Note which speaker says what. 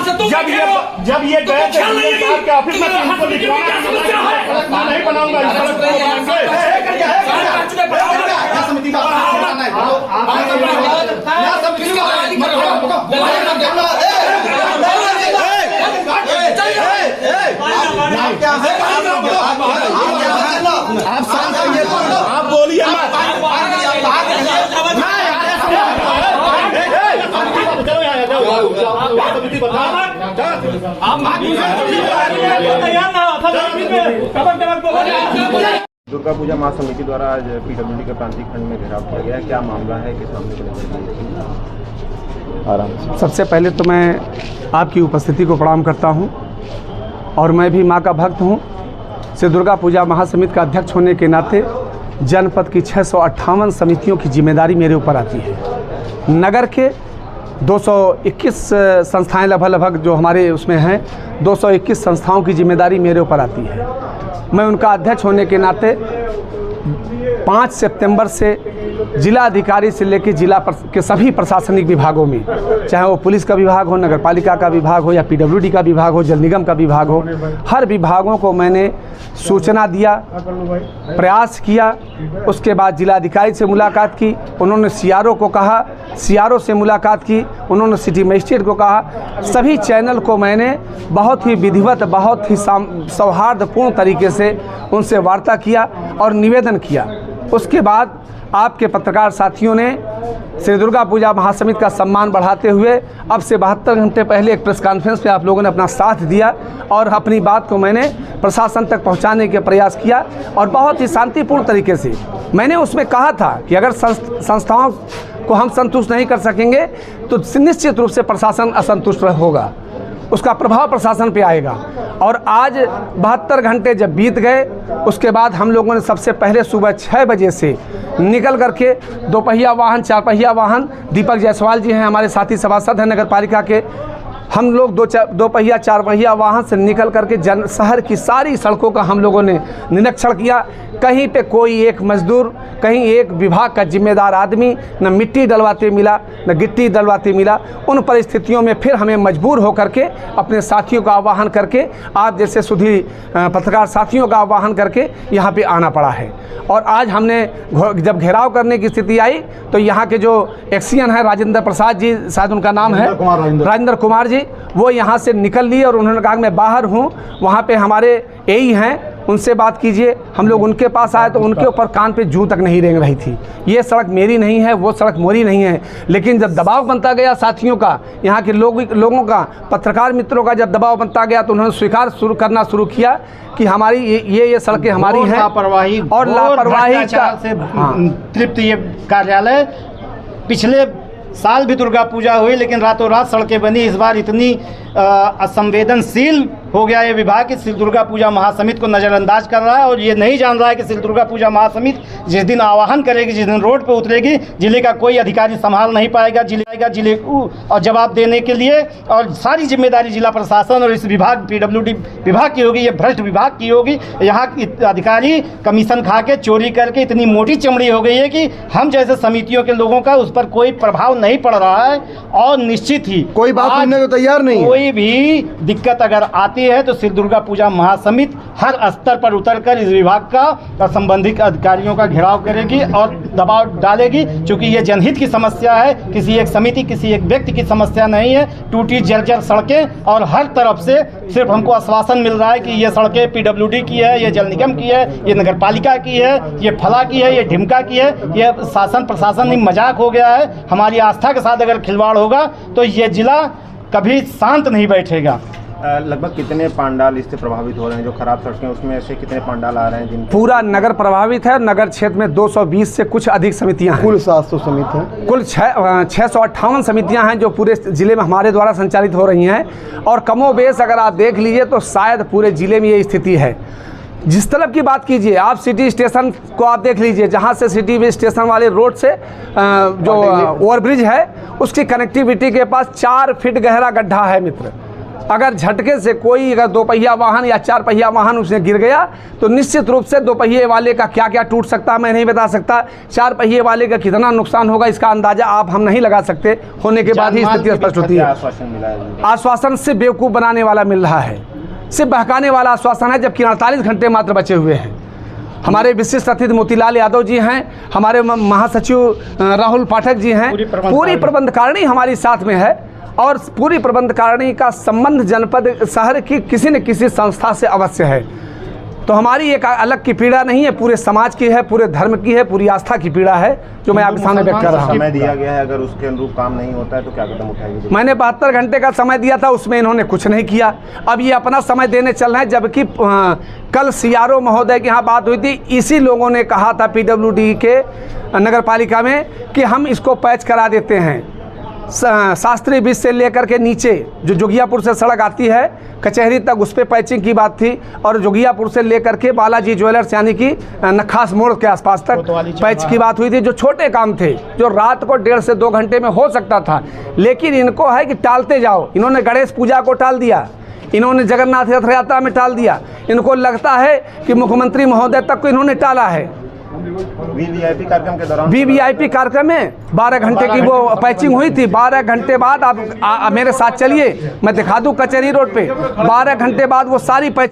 Speaker 1: जब ये गए थे ऑफिस में इनको लिखवाना नहीं बनाऊंगा आप बोलिए
Speaker 2: दुर्गा पूजा महासमिति द्वारा आज पीडब्ल्यूडी के प्रांतिक खंड में घेराव किया गया, क्या मामला है कि सामने आराम से।
Speaker 3: सबसे पहले तो मैं आपकी उपस्थिति को प्रणाम करता हूं और मैं भी मां का भक्त हूं। श्री दुर्गा पूजा महासमिति का अध्यक्ष होने के नाते जनपद की 658 समितियों की जिम्मेदारी मेरे ऊपर आती है। नगर के 221 संस्थाएं लगभग जो हमारे उसमें हैं, 221 संस्थाओं की जिम्मेदारी मेरे ऊपर आती है। मैं उनका अध्यक्ष होने के नाते 5 सितंबर से जिला अधिकारी से लेकर जिला के सभी प्रशासनिक विभागों में, चाहे वो पुलिस का विभाग हो, नगर पालिका का विभाग हो या पीडब्ल्यूडी का विभाग हो, जल निगम का विभाग हो, हर विभागों को मैंने सूचना दिया, प्रयास किया। उसके बाद जिलाधिकारी से मुलाकात की, उन्होंने सीआरओ को कहा, सीआरओ से मुलाकात की, उन्होंने सिटी मजिस्ट्रेट को कहा। सभी चैनल को मैंने बहुत ही विधिवत, बहुत ही सौहार्दपूर्ण तरीके से उनसे वार्ता किया और निवेदन किया। उसके बाद आपके पत्रकार साथियों ने श्री दुर्गा पूजा महासमिति का सम्मान बढ़ाते हुए अब से 72 घंटे पहले एक प्रेस कॉन्फ्रेंस में आप लोगों ने अपना साथ दिया और अपनी बात को मैंने प्रशासन तक पहुंचाने के प्रयास किया और बहुत ही शांतिपूर्ण तरीके से मैंने उसमें कहा था कि अगर संस्थाओं को हम संतुष्ट नहीं कर सकेंगे तो निश्चित रूप से प्रशासन असंतुष्ट होगा, उसका प्रभाव प्रशासन पे आएगा। और आज 72 घंटे जब बीत गए, उसके बाद हम लोगों ने सबसे पहले सुबह 6 बजे से निकल करके 2 पहिया वाहन, 4 पहिया वाहन, दीपक जायसवाल जी हैं हमारे साथी सभासद हैं नगर पालिका के, हम लोग 2 पहिया 4 पहिया वाहन से निकल करके शहर की सारी सड़कों का हम लोगों ने निरीक्षण किया। कहीं पे कोई एक मजदूर, कहीं एक विभाग का जिम्मेदार आदमी न मिट्टी डलवाते मिला, न गिट्टी डलवाते मिला। उन परिस्थितियों में फिर हमें मजबूर होकर के अपने साथियों का आह्वान करके, आप जैसे सुधी पत्रकार साथियों का आह्वान करके यहाँ पे आना पड़ा है। और आज हमने जब घेराव करने की स्थिति आई तो यहाँ के जो एक्सियन है राजेंद्र प्रसाद जी, शायद उनका नाम है राजेंद्र कुमार जी, वो यहाँ से निकल लिए और उन्होंने कहा मैं बाहर हूँ, वहाँ पे हमारे एई हैं, उनसे बात कीजिए। हम लोग उनके पास आए तो उनके ऊपर कान पे जूं तक नहीं रेंग रही थी। ये सड़क मेरी नहीं है, वो सड़क मोरी नहीं है। लेकिन जब दबाव बनता गया साथियों का, यहाँ के लोगों का, पत्रकार मित्रों का जब दबाव बनता गया तो उन्होंने स्वीकार करना शुरू किया कि हमारी ये सड़कें हमारी हैं।
Speaker 1: लापरवाही
Speaker 3: और लापरवाही
Speaker 1: से तृप्त ये कार्यालय। पिछले साल भी दुर्गा पूजा हुई लेकिन रातों रात सड़कें बनी। इस बार इतनी असंवेदनशील हो गया ये विभाग कि श्री दुर्गा पूजा महासमिति को नज़रअंदाज कर रहा है और ये नहीं जान रहा है कि श्री दुर्गा पूजा महासमिति जिस दिन आह्वान करेगी, जिस दिन रोड पे उतरेगी, जिले का कोई अधिकारी संभाल नहीं पाएगा जिले को और जवाब देने के लिए। और सारी जिम्मेदारी जिला प्रशासन और इस विभाग पीडब्ल्यूडी विभाग की होगी, ये भ्रष्ट विभाग की होगी। यहाँ अधिकारी कमीशन खा के चोरी करके इतनी मोटी चमड़ी हो गई है कि हम जैसे समितियों के लोगों का उस पर कोई प्रभाव नहीं पड़ रहा है। और निश्चित ही
Speaker 2: कोई बात सुनने को तैयार नहीं,
Speaker 1: कोई भी दिक्कत अगर आती है तो श्री दुर्गा पूजा महासमिति हर स्तर पर उतरकर इस विभाग का संबंधित अधिकारियों का घेराव करेगी और दबाव डालेगी। क्योंकि ये जनहित की समस्या है, किसी एक समिति, किसी एक व्यक्ति की समस्या नहीं है। टूटी जर्जर सड़कें और हर तरफ से सिर्फ हमको आश्वासन मिल रहा है कि ये सड़कें पीडब्ल्यूडी की है, ये जल निगम की है, ये नगर पालिका की है, ये फला की है, ये ढिमका की है। ये शासन प्रशासन ही मजाक हो गया है। हमारी आस्था के साथ अगर खिलवाड़ होगा तो ये जिला कभी शांत नहीं बैठेगा।
Speaker 2: लगभग कितने पंडाल इससे प्रभावित हो रहे हैं? जो खराब सड़कें उसमें ऐसे कितने पंडाल आ रहे हैं जिन
Speaker 3: पूरा नगर प्रभावित है। नगर क्षेत्र में 220 से कुछ अधिक समितियां हैं।
Speaker 2: कुल 700 समिति हैं।
Speaker 3: कुल 658 समितियां हैं जो पूरे जिले में हमारे द्वारा संचालित हो रही हैं। और कमोबेश अगर आप देख लीजिए तो शायद पूरे जिले में ये स्थिति है। जिस तरफ की बात कीजिए आप, सिटी स्टेशन को आप देख लीजिए, जहाँ से सिटी स्टेशन वाले रोड से जो ओवरब्रिज है उसकी कनेक्टिविटी के पास 4 फीट गहरा गड्ढा है मित्र। अगर झटके से कोई अगर 2 पहिया वाहन या 4 पहिया वाहन उसने गिर गया तो निश्चित रूप से 2 पहिए वाले का क्या क्या टूट सकता मैं नहीं बता सकता, 4 पहिए वाले का कितना नुकसान होगा इसका अंदाजा आप हम नहीं लगा सकते, होने के बाद ही स्थिति स्पष्ट होती है।
Speaker 2: आश्वासन मिला है?
Speaker 3: आश्वासन सिर्फ बेवकूफ़ बनाने वाला मिल रहा है, सिर्फ बहकाने वाला आश्वासन है, जबकि 48 घंटे मात्र बचे हुए हैं। हमारे विशिष्ट अतिथि मोतीलाल यादव जी हैं, हमारे महासचिव राहुल पाठक जी हैं, पूरी प्रबंधकारिणी हमारी साथ में है और पूरी प्रबंधकारिणी का संबंध जनपद शहर की किसी न किसी संस्था से अवश्य है। तो हमारी एक अलग की पीड़ा नहीं है, पूरे समाज की है, पूरे धर्म की है, पूरी आस्था की पीड़ा है जो मैं आपके सामने व्यक्त कर रहा हूँ।
Speaker 2: समय दिया गया है, अगर उसके अनुरूप काम नहीं होता है तो क्या कदम उठाएंगे?
Speaker 3: मैंने 72 घंटे का समय दिया था, उसमें इन्होंने कुछ नहीं किया। अब ये अपना समय देने चल रहे हैं, जबकि कल सीआरओ महोदय की यहाँ बात हुई थी, इसी लोगों ने कहा था पीडब्ल्यूडी के नगर पालिका में कि हम इसको पैच करा देते हैं। शास्त्री ब्रिज से लेकर के नीचे जो जोगियापुर से सड़क आती है कचहरी तक, उस पर पैचिंग की बात थी, और जोगियापुर से लेकर के बालाजी ज्वेलर्स यानी कि नखास मोड़ के आसपास तक पैच की बात हुई थी। जो छोटे काम थे, जो रात को 1.5 से 2 घंटे में हो सकता था, लेकिन इनको है कि टालते जाओ। इन्होंने गणेश पूजा को टाल दिया, इन्होंने जगन्नाथ रथ यात्रा में टाल दिया, इनको लगता है कि मुख्यमंत्री महोदय तक को इन्होंने टाला है।
Speaker 2: वीवीआईपी कार्यक्रम के दौरान
Speaker 3: वीवीआईपी कार्यक्रम में 12 घंटे की वो पैचिंग हुई थी। 12 घंटे बाद आप मेरे साथ चलिए, मैं दिखा दूं कचहरी रोड पे, 12 घंटे बाद वो सारी पैचिंग